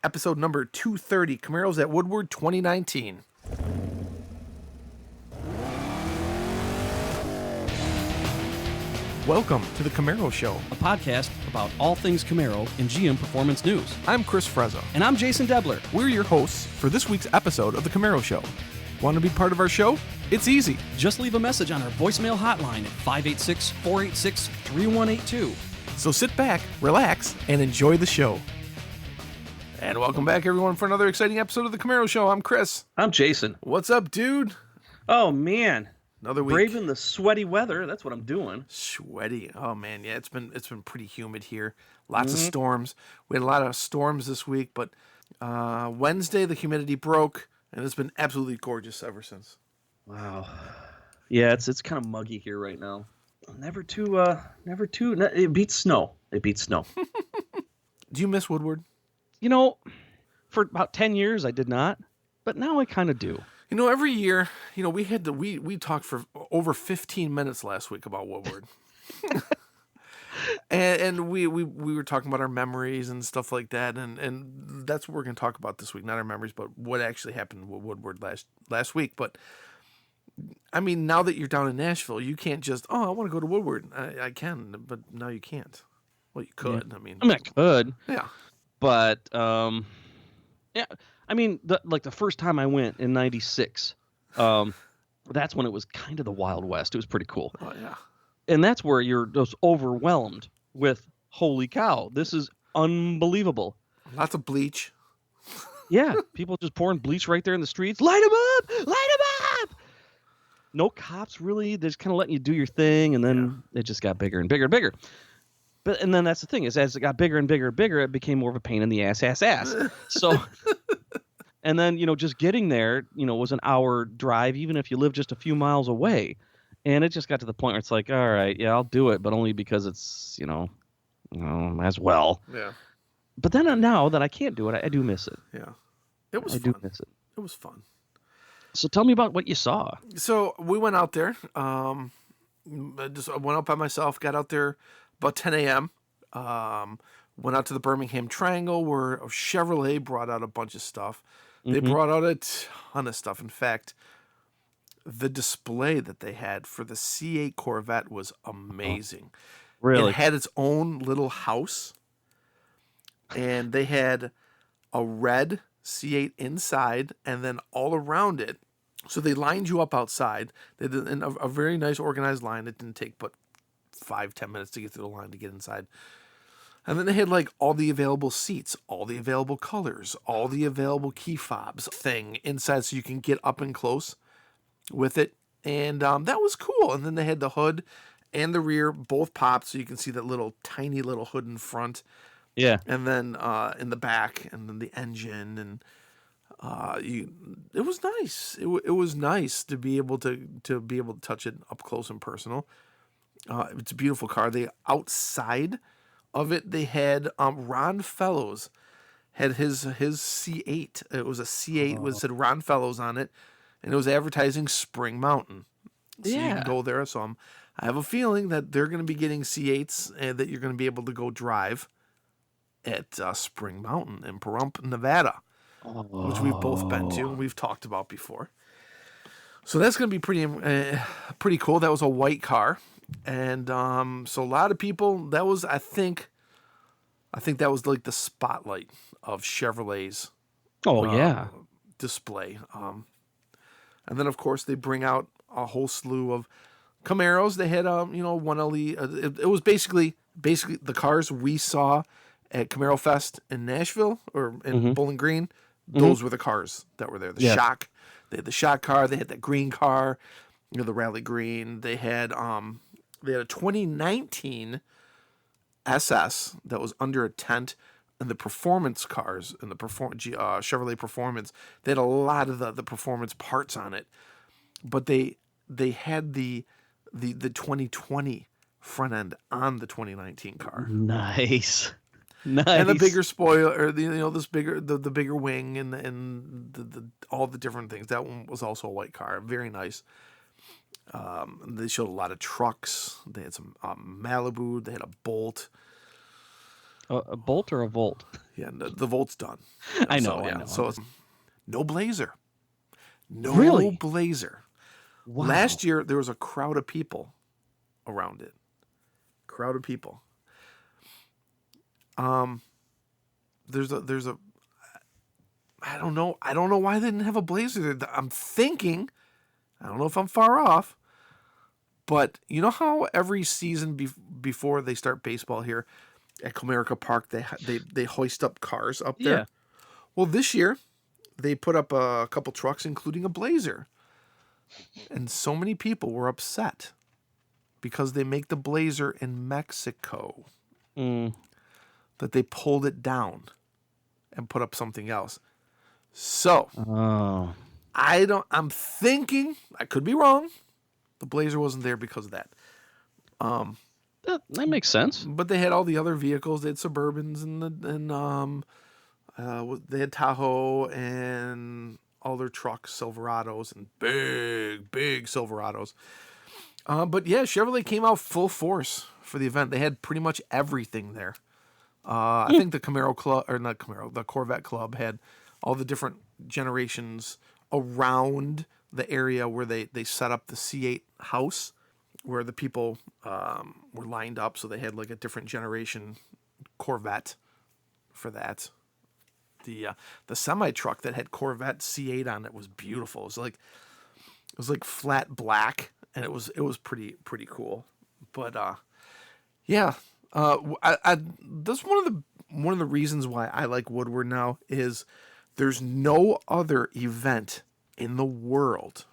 Episode number 230, Camaros at Woodward 2019. Welcome to the Camaro Show. A podcast about all things Camaro and GM Performance News. I'm Chris Frezza. And I'm Jason Debler. We're your hosts for this week's episode of the Camaro Show. Want to be part of our show? It's easy. Just leave a message on our voicemail hotline at 586-486-3182. So sit back, relax, and enjoy the show. And welcome back, everyone, for another exciting episode of the Camaro Show. I'm Chris. I'm Jason. What's up, dude? Oh, man. Another week. Braving the sweaty weather. That's what I'm doing. Sweaty. Oh, man. Yeah, it's been pretty humid here. Lots of storms. We had a lot of storms this week, but Wednesday the humidity broke, and it's been absolutely gorgeous ever since. Wow. Yeah, it's kind of muggy here right now. It beats snow. It beats snow. Do you miss Woodward? You know, for about 10 years I did not, but now I kind of do. You know, every year, we talked for over 15 minutes last week about Woodward. and we were talking about our memories and stuff like that, and that's what we're going to talk about this week. Not our memories, but what actually happened with Woodward last week. But, I mean, now that you're down in Nashville, you can't just, I want to go to Woodward. I can, but now you can't. Well, you could. Yeah. I mean, I could. Yeah. But, yeah, I mean, the first time I went in 96, that's when it was kind of the Wild West. It was pretty cool. Oh, yeah. And that's where you're just overwhelmed with, holy cow, this is unbelievable. Lots of bleach. Yeah, people just pouring bleach right there in the streets. Light them up! Light them up! No cops, really. They're just kind of letting you do your thing, and then it just got bigger and bigger and bigger. And then that's the thing, is as it got bigger and bigger and bigger, it became more of a pain in the ass. So, and then, just getting there, was an hour drive, even if you live just a few miles away. And it just got to the point where it's like, all right, yeah, I'll do it, but only because it's, as well. Yeah. But then now that I can't do it, I do miss it. Yeah. It was I fun. do miss it. It was fun. So tell me about what you saw. So we went out there. I went out by myself, got out there about 10 a.m. Went out to the Birmingham Triangle where Chevrolet brought out a bunch of stuff. They brought out a ton of stuff. In fact, the display that they had for the C8 Corvette was amazing. Really? It had its own little house, and they had a red C8 inside, and then all around it. So they lined you up outside. They did in a very nice organized line. It didn't take but 5-10 minutes to get through the line to get inside. And then they had like all the available seats, all the available colors, all the available key fobs thing inside, so you can get up and close with it. And that was cool. And then they had the hood and the rear both popped, so you can see that little tiny little hood in front. Yeah. And then in the back, and then the engine, and it was nice. It was nice to be able to touch it up close and personal. It's a beautiful car. They outside of it, they had Ron Fellows had his C8. It was a C8 with said Ron Fellows on it, and it was advertising Spring Mountain. So you can go there. So I have a feeling that they're going to be getting C8s and that you're going to be able to go drive at Spring Mountain in Pahrump, Nevada, which we've both been to and we've talked about before. So that's going to be pretty cool. That was a white car. And so a lot of people, that was, I think that was like the spotlight of Chevrolet's display. And then, of course, they bring out a whole slew of Camaros. They had, 1LE. It was basically the cars we saw at Camaro Fest in Nashville or in Bowling Green. Those were the cars that were there. The Shock. They had the Shock car. They had that green car, the Rally Green. They had a 2019 SS that was under a tent, and the performance cars and the Chevrolet Performance. They had a lot of the performance parts on it, but they had the 2020 front end on the 2019 car. Nice. And the bigger spoiler, or the bigger wing, and the all the different things. That one was also a white car, very nice. They showed a lot of trucks. They had some Malibu. They had a Bolt. A bolt or a volt? Yeah, the Volt's done. I So know. I yeah, know. so it's no Blazer. No Really? Blazer. Wow. Last year there was a crowd of people around it. Crowd of people. There's a I don't know why they didn't have a Blazer. I'm thinking, I don't know if I'm far off, but you know how every season before they start baseball here at Comerica Park, they hoist up cars up there. Yeah. Well, this year they put up a couple trucks, including a Blazer, and so many people were upset because they make the Blazer in Mexico that they pulled it down and put up something else. So Oh. I'm thinking, I could be wrong, the Blazer wasn't there because of that. That makes sense. But they had all the other vehicles. They had Suburbans they had Tahoe and all their trucks, Silverados, and big Silverados. But yeah, Chevrolet came out full force for the event. They had pretty much everything there. I think the Camaro Club, or not Camaro, the Corvette Club had all the different generations around the area where they set up the C8 house, where the people were lined up. So they had like a different generation Corvette for that. The semi truck that had Corvette C8 on it was beautiful. It was like flat black, and it was pretty cool. But yeah, that's one of the reasons why I like Woodward now is there's no other event in the world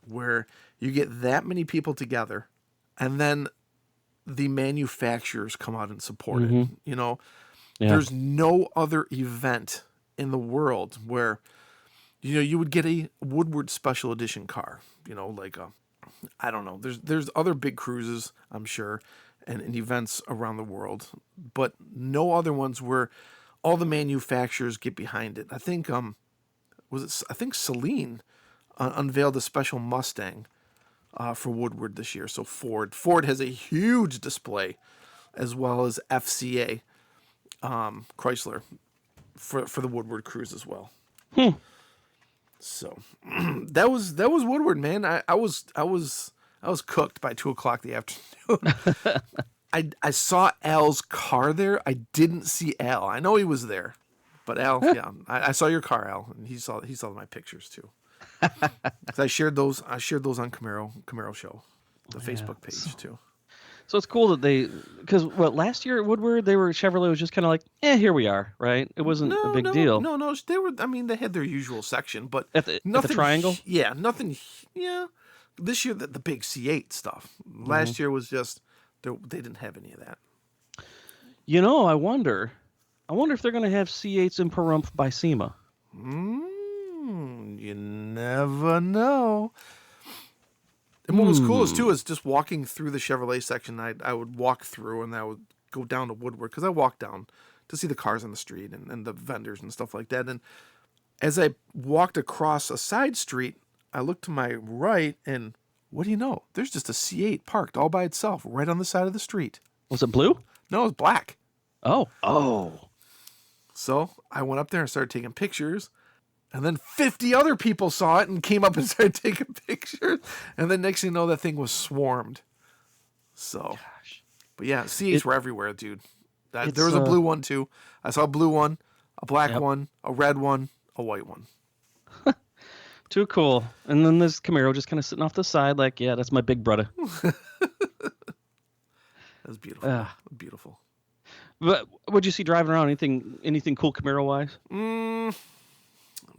where you get that many people together, and then the manufacturers come out and support it. You know, there's no other event in the world where, you know, you would get a Woodward special edition car, you know, like I don't know. There's other big cruises, I'm sure, and events around the world, but no other ones where all the manufacturers get behind it. I think I think Celine unveiled a special Mustang for Woodward this year. So Ford has a huge display, as well as FCA, Chrysler, for the Woodward cruise as well. So that was Woodward, man. I was cooked by 2:00 the afternoon. I saw Al's car there. I didn't see Al. I know he was there, but Al, yeah, I saw your car, Al, and he saw my pictures too. 'Cause I shared those on Camaro Show, the Facebook page too. So it's cool that because last year at Woodward, Chevrolet was just kind of like, here we are, right? It wasn't a big deal. No, they were. I mean, they had their usual section, but At the Triangle? Yeah, nothing. Yeah, this year the big C8 stuff. Last year was just they didn't have any of that. You know, I wonder if they're going to have C8s in Pahrump by SEMA. You never know. And what was cool too is just walking through the Chevrolet section. I would walk through and I would go down to Woodward because I walked down to see the cars on the street and the vendors and stuff like that. And as I walked across a side street, I looked to my right, and what do you know? There's just a C8 parked all by itself right on the side of the street. Was it blue? No, it was black. Oh. So I went up there and started taking pictures. And then 50 other people saw it and came up and started taking pictures. And then next thing you know, that thing was swarmed. So, but yeah, C8s were everywhere, dude. There was a blue one too. I saw a blue one, a black one, a red one, a white one. Too cool. And then this Camaro just kind of sitting off the side like, yeah, that's my big brother. That's beautiful. Beautiful. But what'd you see driving around? Anything cool Camaro-wise? I'm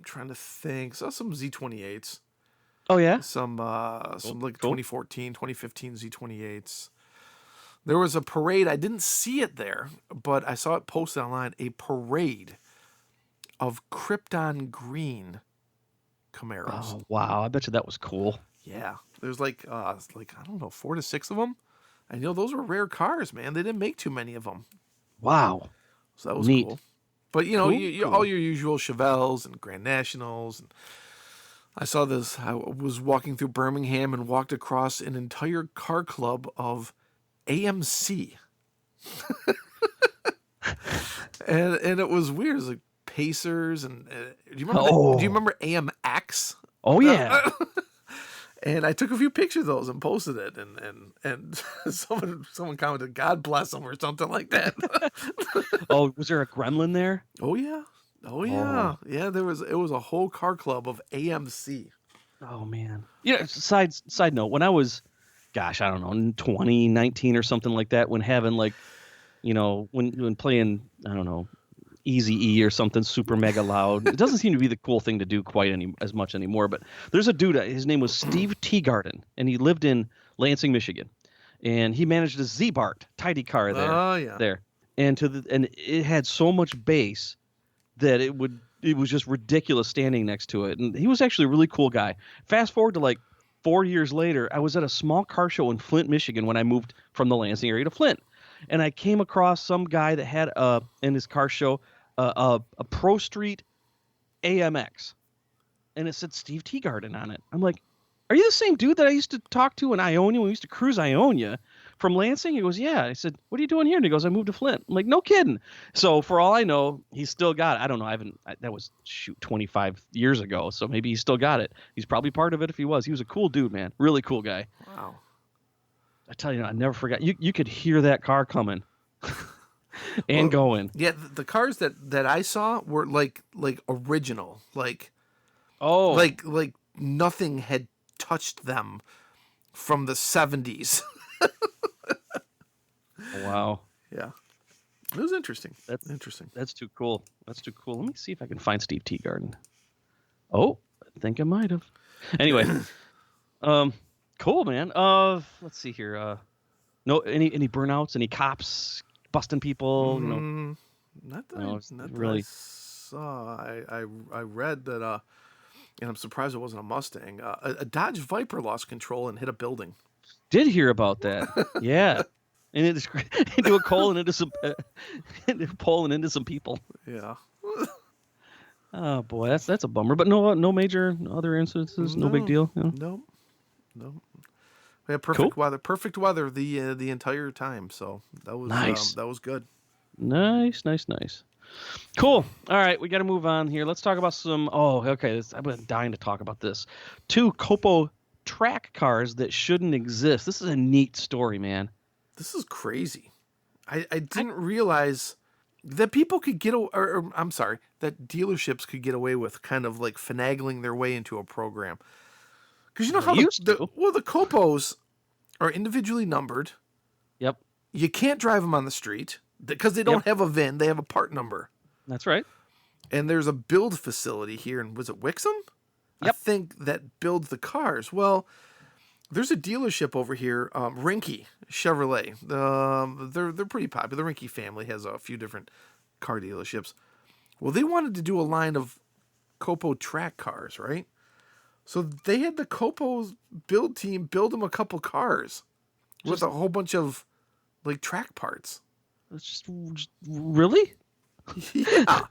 trying to think. Saw some Z28s. Oh, yeah? Some 2014, 2015 Z28s. There was a parade. I didn't see it there, but I saw it posted online. A parade of Krypton green Camaros. Oh, wow. I bet you that was cool. Yeah. There's I don't know, 4 to 6 of them. I know those were rare cars, man. They didn't make too many of them. Wow. So that was neat. cool. But, you know, Cool. all your usual Chevelles and Grand Nationals. And I saw this. I was walking through Birmingham and walked across an entire car club of AMC. and it was weird. It was like Pacers and do you remember do you Oh, remember AMX? oh yeah. And I took a few pictures of those and posted it, and someone commented, "God bless them" or something like that. Oh, was there a gremlin there? Oh yeah, oh yeah, yeah. It was a whole car club of AMC. Oh man. Side note, when I was, gosh, I don't know, in 2019 or something like that, when having like, when playing, I don't know, Easy E or something super mega loud. It doesn't seem to be the cool thing to do quite as much anymore. But there's a dude. His name was Steve Teagarden, and he lived in Lansing, Michigan, and he managed a Z-Bart tidy car there. Oh yeah, there, and it had so much bass that it was just ridiculous standing next to it. And he was actually a really cool guy. Fast forward to like 4 years later, I was at a small car show in Flint, Michigan when I moved from the Lansing area to Flint. And I came across some guy that had in his car show a Pro Street AMX, and it said Steve Teagarden on it. I'm like, are you the same dude that I used to talk to in Ionia when we used to cruise Ionia from Lansing? He goes, yeah. I said, what are you doing here? And he goes, I moved to Flint. I'm like, no kidding. So for all I know, he's still got it. I don't know. That was 25 years ago. So maybe he's still got it. He's probably part of it if he was. He was a cool dude, man. Really cool guy. wow. I tell you, I never forgot. You could hear that car coming and going. Yeah, the cars that I saw were like original, like nothing had touched them from the 70s. Wow. Yeah, it was interesting. That's interesting. That's too cool. That's too cool. Let me see if I can find Steve Teagarden. Oh, I think I might have. Anyway, cool, man. Let's see here. No, any burnouts? Any cops busting people? Not that, No, not that really. I saw. I read that, and I'm surprised it wasn't a Mustang. A Dodge Viper lost control and hit a building. Did hear about that? Yeah, and it into a coal and into some pole and into some people. Yeah. Oh boy, that's a bummer. But no major other incidences. No big deal. No. We had perfect weather. Perfect weather the entire time. So that was nice. That was good. Nice. Cool. All right, we got to move on here. Let's talk about some. Oh, okay. I've been dying to talk about this. 2 Copo track cars that shouldn't exist. This is a neat story, man. This is crazy. I didn't realize that people could or I'm sorry, that dealerships could get away with kind of like finagling their way into a program. Because you know how the Copos are individually numbered. Yep. You can't drive them on the street because they don't have a VIN. They have a part number. That's right. And there's a build facility here in, was it Wixom? Yep. I think that builds the cars. Well, there's a dealership over here, Rinke Chevrolet. They're pretty popular. The Rinke family has a few different car dealerships. Well, they wanted to do a line of Copo track cars, right? So they had the Copo build team build them a couple cars with a whole bunch of like track parts. That's just really? Yeah.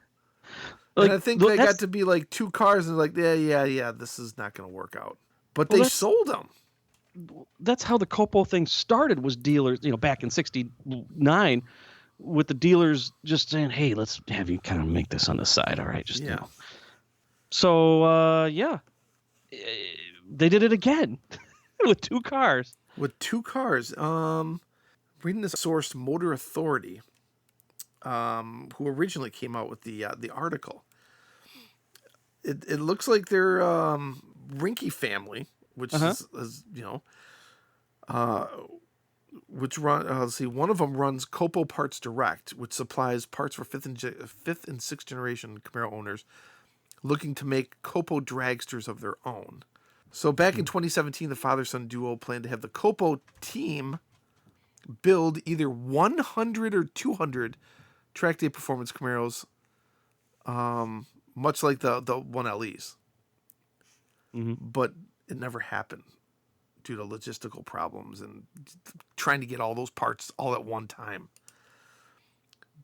And I think they got to be like 2 cars and like, yeah, this is not going to work out. But they sold them. That's how the Copo thing started, was dealers, back in 69, with the dealers just saying, hey, let's have you kind of make this on the side. All right. Just, So, they did it again with 2 cars. With 2 cars. Reading this source, Motor Authority, who originally came out with the article. It looks like they're Rinke family, which is which run. Let's see, one of them runs Copo Parts Direct, which supplies parts for fifth and 6th generation Camaro owners looking to make Copo dragsters of their own. So back in 2017, the father-son duo planned to have the Copo team build either 100 or 200 track day performance Camaros, much like the 1LEs. Mm-hmm. But it never happened due to logistical problems and trying to get all those parts all at one time.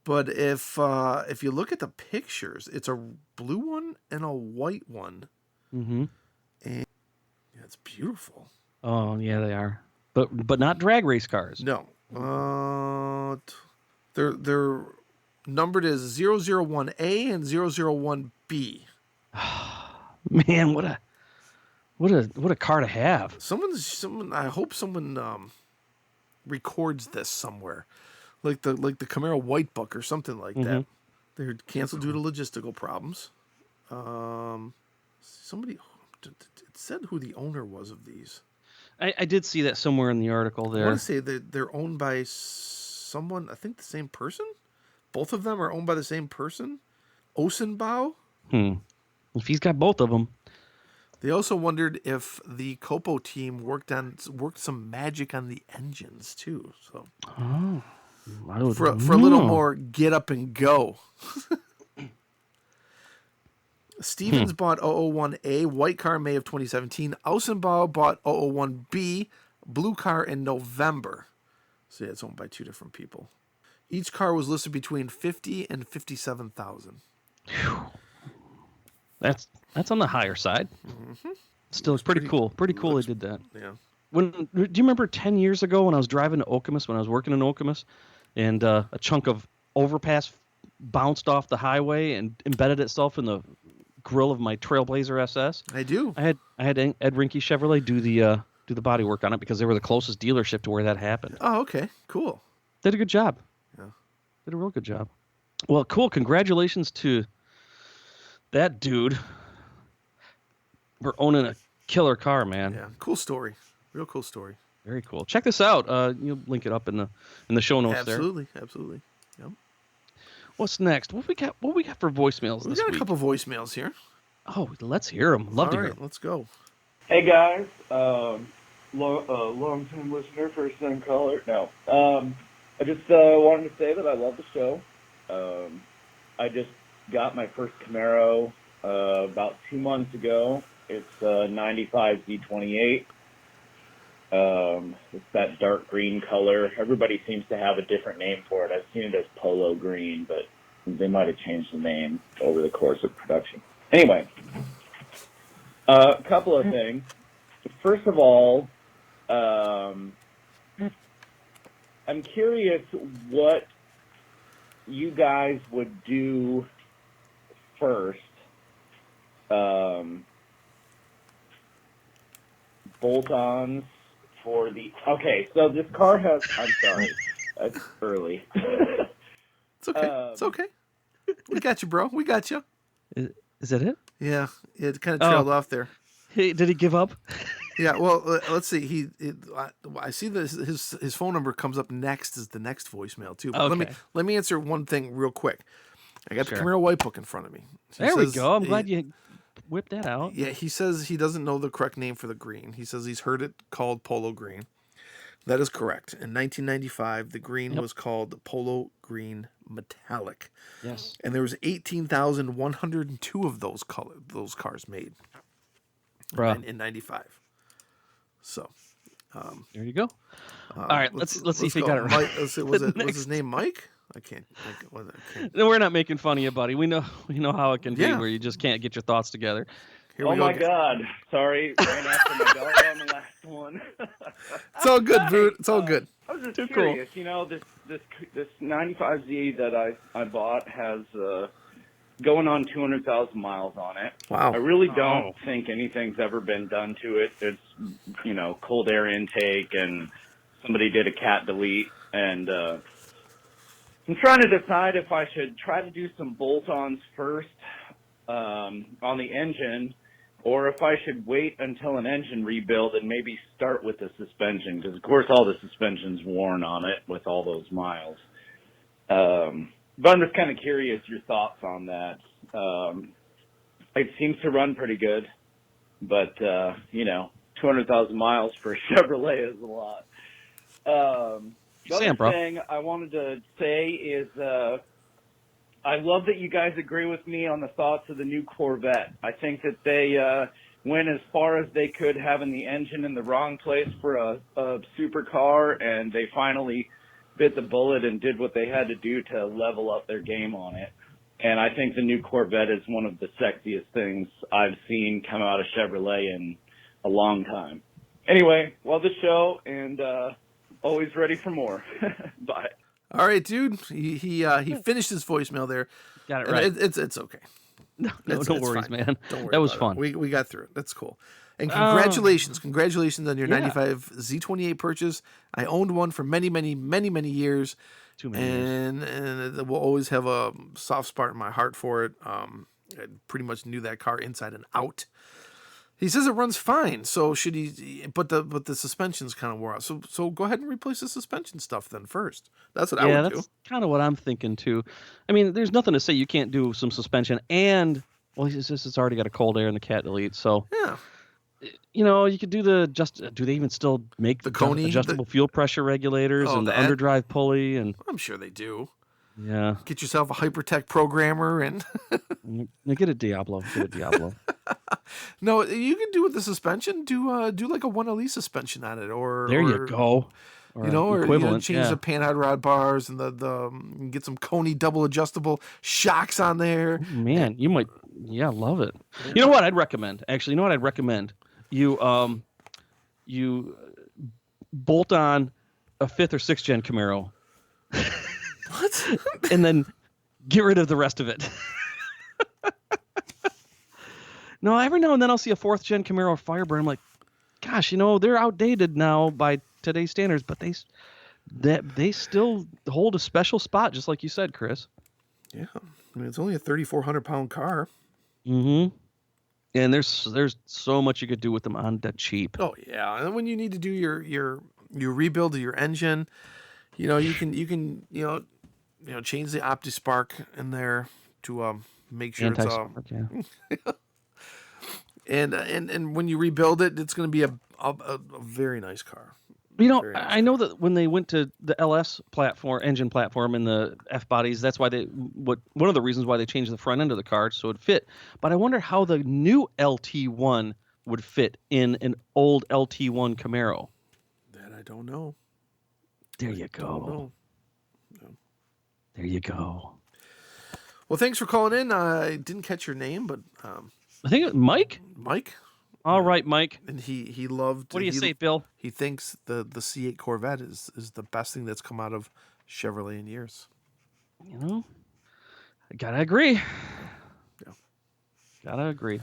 But if you look at the pictures, it's a blue one and a white one. Mm-hmm. And yeah, it's beautiful. Oh, yeah, they are. But not drag race cars. No. They're numbered as 001A and 001B. Man, what a car to have. Someone. I hope someone records this somewhere, like the Camaro White Book or something like that. They're canceled due to logistical problems. Somebody, it said who the owner was of these. I did see that somewhere in the article there. I want to say that they're owned by someone. I think the same person. Both of them are owned by the same person. Osenbau. If he's got both of them. They also wondered if the Copo team worked some magic on the engines too. So for a little more get up and go. Stevens bought 001A, white car in May of 2017. Ausenbau bought 001B, blue car in November. So yeah, it's owned by two different people. Each car was listed between 50 and 57,000. That's on the higher side. Still, it's pretty cool. Pretty cool they did that. Yeah. Do you remember 10 years ago when I was driving to Okemos, when I was working in Okemos, and a chunk of overpass bounced off the highway and embedded itself in the grill of my Trailblazer SS? I do. I had Ed Rinke Chevrolet do the body work on it because they were the closest dealership to where that happened. Oh, okay. Cool. Did a good job. Yeah. Did a real good job. Well, cool. Congratulations to that dude for owning a killer car, man. Yeah. Cool story. Real cool story. Very cool. Check this out. You'll link it up in the show notes there. Absolutely. Yep. What's next? What we got for voicemails We this got week? a couple voicemails here. Oh, let's hear them. Love to hear them. Let's go. Hey guys, long-time listener, first-time caller. No, I just wanted to say that I love the show. I just got my first Camaro about 2 months ago. It's a 95 Z28. It's that dark green color. Everybody seems to have a different name for it. I've seen it as polo green, but they might have changed the name over the course of production. Anyway, a couple of things. First of all, I'm curious what you guys would do first. Bolt-ons for the... Okay, so this car has... I'm sorry. It's early. It's okay. It's okay. We got you, bro. We got you. Is that it? Yeah. It kind of trailed off there. Hey, did he give up? Yeah. Well, let's see. I see that his phone number comes up next as the next voicemail too. But Okay. let me answer one thing real quick. I got Sure. the Camaro White Book in front of me. There we go. I'm glad you whipped that out. Yeah, he says he doesn't know the correct name for the green. He says he's heard it called Polo Green. That is correct. In 1995, the green was called Polo Green Metallic. Yes. And there was 18,102 of those cars made in 95. So, there you go. All right, let's see if he got it right. Mike, was his name Mike? I can't. No, we're not making fun of you, buddy. We know how it can be Yeah. where you just can't get your thoughts together. Here we Oh go my again. God! Sorry, ran after my dog on the last one. It's all good, dude. It's all good. I was just Too curious. You know, this 95Z that I bought has going on 200,000 miles on it. Wow. I really don't think anything's ever been done to it. It's, cold air intake, and somebody did a cat delete, and I'm trying to decide if I should try to do some bolt-ons first on the engine, or if I should wait until an engine rebuild and maybe start with the suspension, because of course all the suspension's worn on it with all those miles. But I'm just kind of curious your thoughts on that. It seems to run pretty good, but 200,000 miles for a Chevrolet is a lot. The other thing I wanted to say is I love that you guys agree with me on the thoughts of the new Corvette. I think that they went as far as they could, having the engine in the wrong place for a supercar, and they finally bit the bullet and did what they had to do to level up their game on it. And I think the new Corvette is one of the sexiest things I've seen come out of Chevrolet in a long time. Anyway, love the show, and always ready for more. Bye. All right, dude. He finished his voicemail there. Got it And right. It's okay. No, It's worries, fine. man. Don't worry That was about fun. it. We got through it. That's cool. And Uh, congratulations on your yeah. 95 Z28 purchase. I owned one for many years, Too many years. and it will always have a soft spot in my heart for it. I pretty much knew that car inside and out. He says it runs fine, so should he? But the suspension's kind of wore out. So go ahead and replace the suspension stuff then first. That's what I Yeah, would do. that's kind of what I'm thinking too. I mean, there's nothing to say you can't do some suspension and well, it's already got a cold air and the cat delete, so Yeah, you could do the do they even still make the Coney, adjustable fuel pressure regulators and the that underdrive pulley and I'm sure they do. yeah. Get yourself a Hypertech programmer and Get a Diablo. no, you can do with the suspension. Do like a 1LE suspension on it, or There you go. Or equivalent. change yeah. the panhard rod bars and the get some Coney double adjustable shocks on there. Man, you might love it. You know what I'd recommend? Actually, you know what I'd recommend? You bolt on a 5th or 6th gen Camaro. What? And then get rid of the rest of it. No, every now and then I'll see a 4th gen Camaro Firebird. I'm like, gosh, they're outdated now by today's standards, but they still hold a special spot, just like you said, Chris. Yeah, I mean it's only a 3,400-pound car. Mm-hmm. And there's so much you could do with them on the cheap. Oh yeah, and when you need to do your rebuild of your engine, you can change the OptiSpark in there to make sure it's yeah. and when you rebuild it, it's going to be a very nice car. I know that when they went to the LS engine platform and the F bodies, that's why one of the reasons why they changed the front end of the car so it fit. But I wonder how the new LT1 would fit in an old LT1 Camaro. That I don't know. There you go. No. There you go. Well, thanks for calling in. I didn't catch your name, but I think it Mike. Mike. All right, Mike. And he loved. What do you say, Bill? He thinks the C8 Corvette is the best thing that's come out of Chevrolet in years. I gotta agree. Yeah. Gotta agree.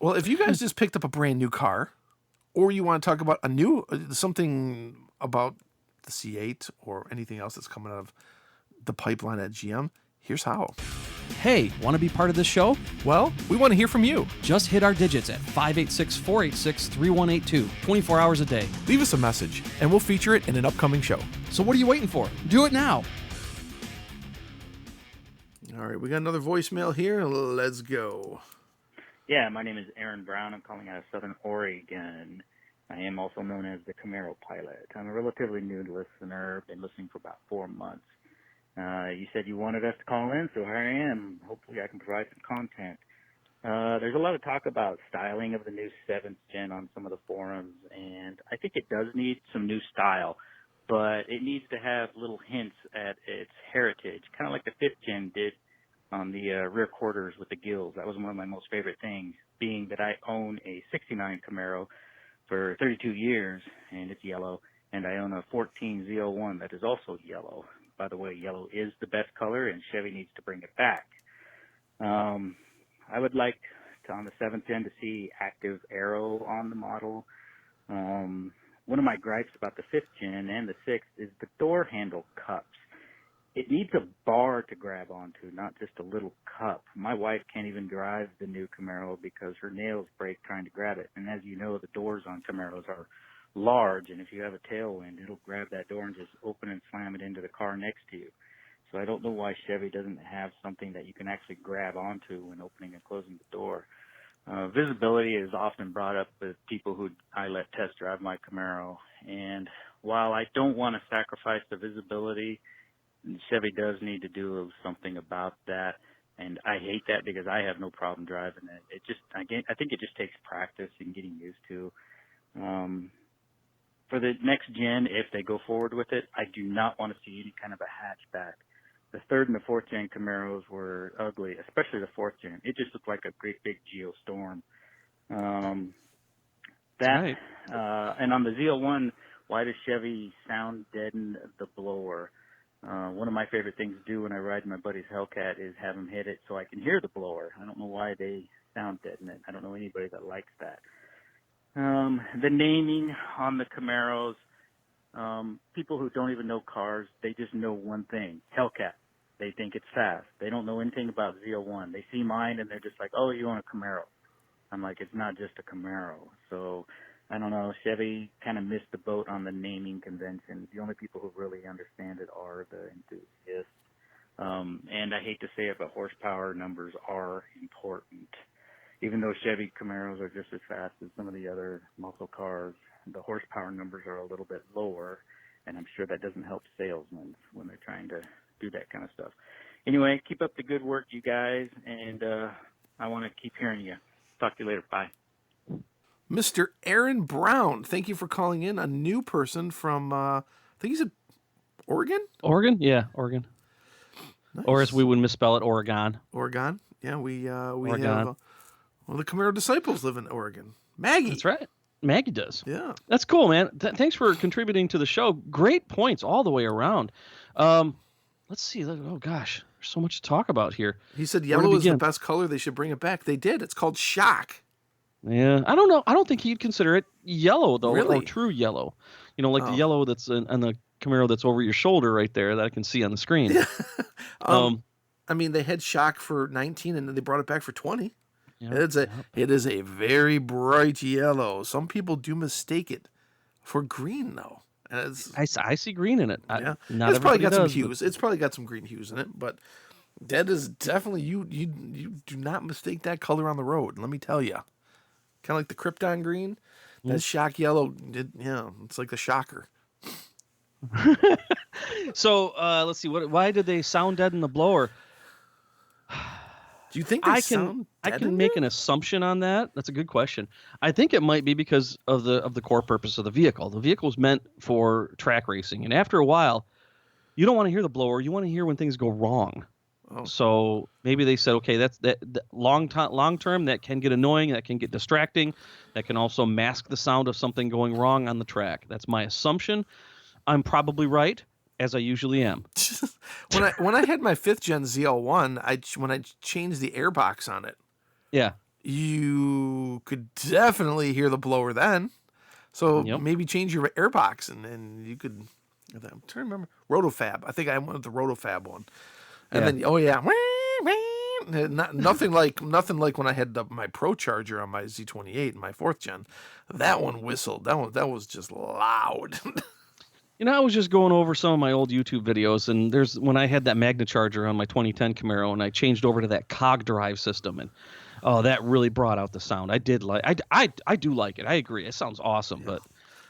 Well, if you guys just picked up a brand new car, or you want to talk about something about the C8 or anything else that's coming out of the pipeline at GM, here's how. Hey, want to be part of this show? Well, we want to hear from you. Just hit our digits at 586-486-3182, 24 hours a day. Leave us a message, and we'll feature it in an upcoming show. So what are you waiting for? Do it now. All right, we got another voicemail here. Let's go. Yeah, my name is Aaron Brown. I'm calling out of Southern Oregon. I am also known as the Camaro Pilot. I'm a relatively new listener. Been listening for about 4 months. You said you wanted us to call in, so here I am. Hopefully I can provide some content. There's a lot of talk about styling of the new 7th gen on some of the forums, and I think it does need some new style, but it needs to have little hints at its heritage, kind of like the 5th gen did on the rear quarters with the gills. That was one of my most favorite things, being that I own a 69 Camaro for 32 years, and it's yellow, and I own a 14 Z01 that is also yellow. By the way, yellow is the best color, and Chevy needs to bring it back. I would like on the 7th gen to see active aero on the model. One of my gripes about the 5th gen and the 6th is the door handle cups. It needs a bar to grab onto, not just a little cup. My wife can't even drive the new Camaro because her nails break trying to grab it. And as you know, the doors on Camaros are large, and if you have a tailwind, it'll grab that door and just open and slam it into the car next to you. So I don't know why Chevy doesn't have something that you can actually grab onto when opening and closing the door. Visibility is often brought up with people who I let test drive my Camaro, and while I don't want to sacrifice the visibility, Chevy does need to do something about that, and I hate that because I have no problem driving it. I think it just takes practice and getting used to. For the next gen, if they go forward with it, I do not want to see any kind of a hatchback. The 3rd and the 4th gen Camaros were ugly, especially the 4th gen. It just looked like a great big geostorm. Right. And on the Z01, why does Chevy sound deaden the blower? One of my favorite things to do when I ride my buddy's Hellcat is have him hit it so I can hear the blower. I don't know why they sound dead in it. I don't know anybody that likes that. The naming on the Camaros, people who don't even know cars, they just know one thing, Hellcat. They think it's fast. They don't know anything about Z01. They see mine and they're just like, oh, you own a Camaro. I'm like, it's not just a Camaro. So I don't know. Chevy kind of missed the boat on the naming convention. The only people who really understand it are the enthusiasts. And I hate to say it, but horsepower numbers are important. Even though Chevy Camaros are just as fast as some of the other muscle cars, the horsepower numbers are a little bit lower, and I'm sure that doesn't help salesmen when they're trying to do that kind of stuff. Anyway, keep up the good work, you guys, and I want to keep hearing you. Talk to you later. Bye. Mr. Aaron Brown, thank you for calling in. A new person from, I think he's at Oregon? Oregon? Yeah, Oregon. Nice. Or as we would misspell it, Oregon. Oregon. Yeah, we Oregon. have one of the Camaro disciples live in Oregon. Maggie. That's right. Maggie does. Yeah. That's cool, man. Thanks for contributing to the show. Great points all the way around. Let's see. Oh, gosh. There's so much to talk about here. He said Where to yellow is the begin? best color. They should bring it back. They did. It's called Shock. Yeah. I don't know. I don't think he'd consider it yellow, though, Really? or true yellow. You know, like Oh. the yellow that's on the Camaro that's over your shoulder right there that I can see on the screen. I mean, they had Shock for 19, and then they brought it back for 20. Yeah, It is a very bright yellow. Some people do mistake it for green, though. And it's, I see green in it. yeah, Not it's probably everybody got some does, but- hues. It's probably got some green hues in it, but that is definitely you do not mistake that color on the road. Let me tell you, kind of like the Krypton green, that Shock yellow. It's like the Shocker. So let's see. Why did they sound dead in the blower? Do you think they I sound can dead in make there? an assumption on that. That's a good question. I think it might be because of the core purpose of the vehicle. The vehicle is meant for track racing, and after a while, you don't want to hear the blower. You want to hear when things go wrong. Oh. So maybe they said, okay, that long term that can get annoying, that can get distracting, that can also mask the sound of something going wrong on the track. That's my assumption. I'm probably right, as I usually am. when I had my 5th gen ZL1, when I changed the airbox on it, Yeah. you could definitely hear the blower then. So Yep. maybe change your airbox and you could. I'm trying to remember Rotofab. I think I went with the Rotofab one, and Yeah. then nothing like when I had my Pro Charger on my Z28, my 4th gen. That one whistled. That was just loud. You know, I was just going over some of my old YouTube videos, and when I had that Magna Charger on my 2010 Camaro, and I changed over to that cog drive system, and that really brought out the sound. I did like, I do like it. I agree, it sounds awesome, but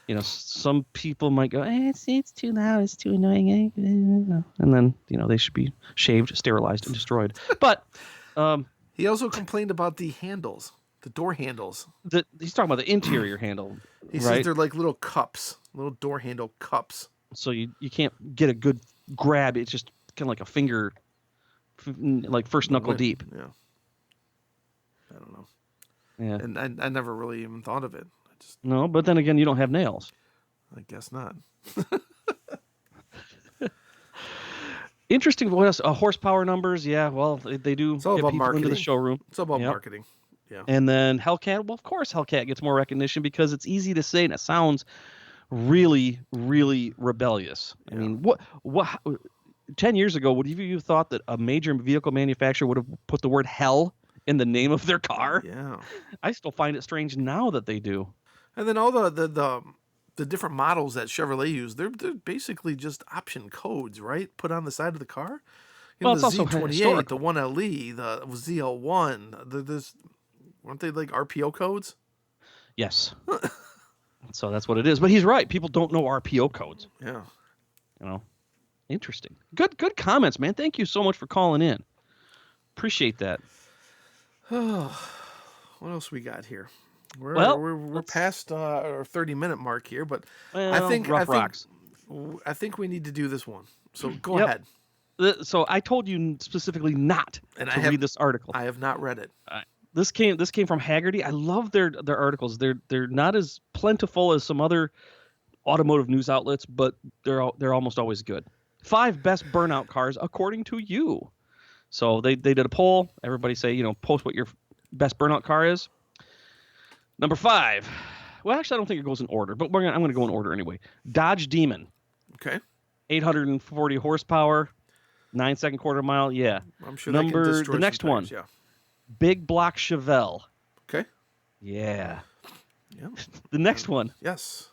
you know, some people might go, it's too loud, it's too annoying, and then they should be shaved, sterilized, and destroyed. But He also complained about the handles, the door handles. he's talking about the interior handle, He right? says they're like little cups, little door handle cups. So you can't get a good grab. It's just kind of like a finger, like first knuckle deep. Yeah. I don't know. Yeah. And I never really even thought of it. No, but then again, you don't have nails. I guess not. Interesting. What else? Horsepower numbers. Yeah, well, they do It's all get about people into the marketing. showroom. It's all about Yep. marketing. Yeah. And then Hellcat. Well, of course, Hellcat gets more recognition because it's easy to say and it sounds really, really rebellious. I mean, what? 10 years ago, would you have thought that a major vehicle manufacturer would have put the word hell in the name of their car? Yeah. I still find it strange now that they do. And then all the different models that Chevrolet use, they're basically just option codes, right? Put on the side of the car. Well, the it's also Z28, historical. the 1LE, the ZL1, weren't they like RPO codes? Yes. So that's what it is. But he's right. People don't know RPO codes. Yeah. Interesting. Good comments, man. Thank you so much for calling in. Appreciate that. What else we got here? We're past our 30-minute mark here, but I think rocks. I think we need to do this one. So go Yep. ahead. So I told you specifically not And to read this article. I have not read it. This came from Haggerty. I love their articles. They're not as plentiful as some other automotive news outlets, but they're almost always good. 5 best burnout cars according to you. So they did a poll. Everybody say, post what your best burnout car is. Number 5. Well, actually, I don't think it goes in order, but I'm going to go in order anyway. Dodge Demon. Okay. 840 horsepower, 9-second quarter mile. Yeah. I'm sure that can destroy the next some one. tires, yeah. Big block Chevelle. Okay. Yeah. Yeah. The next one. Yes.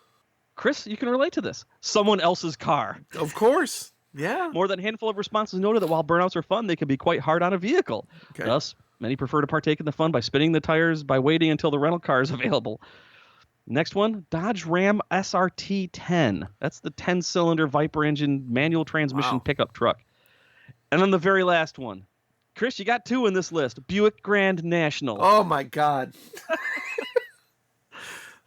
Chris, you can relate to this. Someone else's car. Of course. Yeah. More than a handful of responses noted that while burnouts are fun, they can be quite hard on a vehicle. Okay. Thus, many prefer to partake in the fun by spinning the tires by waiting until the rental car is available. Next one, Dodge Ram SRT 10. That's the 10-cylinder Viper engine manual transmission pickup truck. And then the very last one. Chris, you got 2 in this list. Buick Grand National. Oh, my God.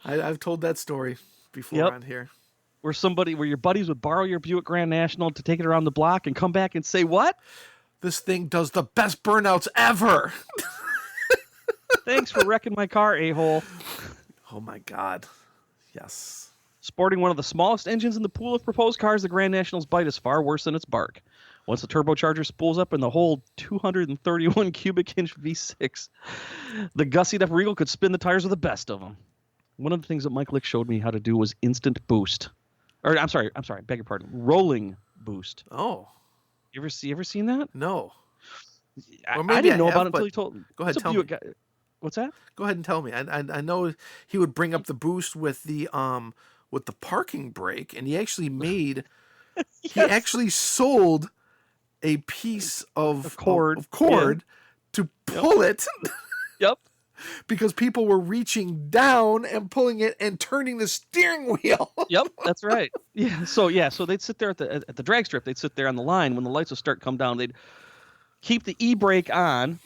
I've told that story before on here. Where your buddies would borrow your Buick Grand National to take it around the block and come back and say, what? This thing does the best burnouts ever. Thanks for wrecking my car, a-hole. Oh, my God. Yes. Sporting one of the smallest engines in the pool of proposed cars, the Grand National's bite is far worse than its bark. Once the turbocharger spools up in the whole 231 cubic inch V6, the gussied up Regal could spin the tires with the best of them. One of the things that Mike Lick showed me how to do was instant boost. Or I'm sorry, beg your pardon. Rolling boost. Oh. You ever seen that? No. I didn't know about it until he told me. Go ahead, tell me. What's that? Go ahead and tell me. I know he would bring up the boost with the parking brake, and he actually made he actually sold a piece of cord to pull it. Yep. Because people were reaching down and pulling it and turning the steering wheel. Yep, that's right. Yeah. So they'd sit there at the drag strip. They'd sit there on the line when the lights would start come down. They'd keep the e-brake on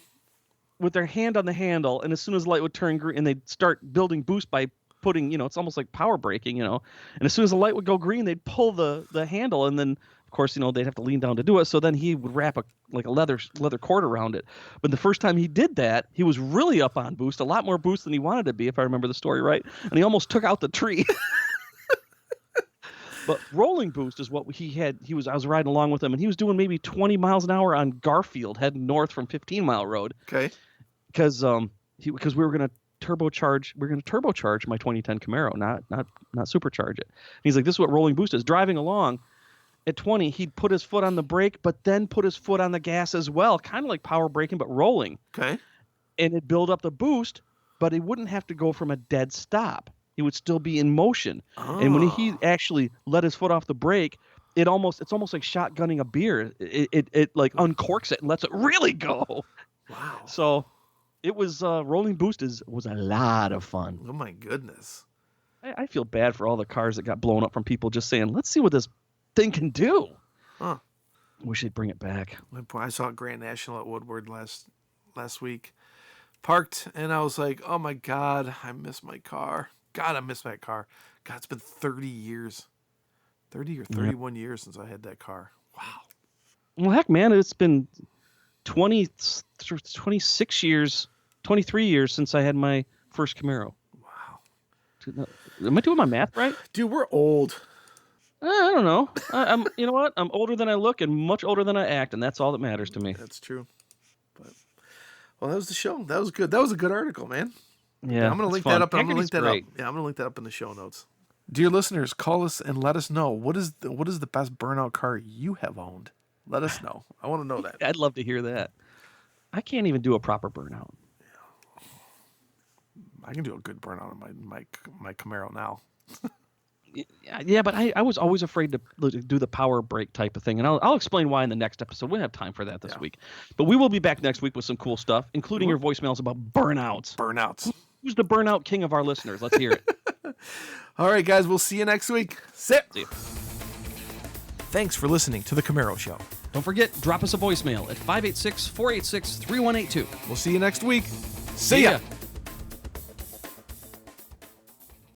with their hand on the handle, and as soon as the light would turn green, and they'd start building boost by putting, it's almost like power braking, and as soon as the light would go green, they'd pull the handle, and then of course, they'd have to lean down to do it. So then he would wrap a leather cord around it. But the first time he did that, he was really up on boost, a lot more boost than he wanted to be, if I remember the story right. And he almost took out the tree. But rolling boost is what he had. I was riding along with him, and he was doing maybe 20 miles an hour on Garfield, heading north from 15 Mile Road. Okay. Because we were going to turbocharge my 2010 Camaro, not supercharge it. And he's like, this is what rolling boost is. Driving along at 20, he'd put his foot on the brake, but then put his foot on the gas as well, kind of like power braking, but rolling. Okay. And it'd build up the boost, but he wouldn't have to go from a dead stop. He would still be in motion. Oh. And when he actually let his foot off the brake, it's almost like shotgunning a beer. It like uncorks it and lets it really go. Wow. So it was rolling boost was a lot of fun. Oh my goodness. I feel bad for all the cars that got blown up from people just saying, let's see what this thing can do. Huh. Wish they'd bring it back. I saw Grand National at Woodward last week. Parked, and I was like, oh my God, I miss my car. God, I miss that car. God, it's been 30 years. 30 or 31 years since I had that car. Wow. Well, heck, man, it's been 26 years, 23 years since I had my first Camaro. Wow. Am I doing my math right? Dude, we're old. I don't know. I'm. You know what? I'm older than I look and much older than I act, and that's all that matters to me. That's true. But that was the show. That was good. That was a good article, man. Yeah, I'm gonna link that up. I'm gonna link that great. up. Yeah, I'm gonna link that up in the show notes. Dear listeners, call us and let us know what is the best burnout car you have owned. Let us know. I want to know that. I'd love to hear that. I can't even do a proper burnout. Yeah. I can do a good burnout on my Camaro now. Yeah, but I was always afraid to do the power brake type of thing, and I'll explain why in the next episode. We don't have time for that this week, but we will be back next week with some cool stuff, including your voicemails about burnouts. Who's the burnout king of our listeners? Let's hear it. All right, guys, we'll see you next week. See you. Thanks for listening to The Camaro Show. Don't forget, drop us a voicemail at 586-486-3182. We'll see you next week. See ya.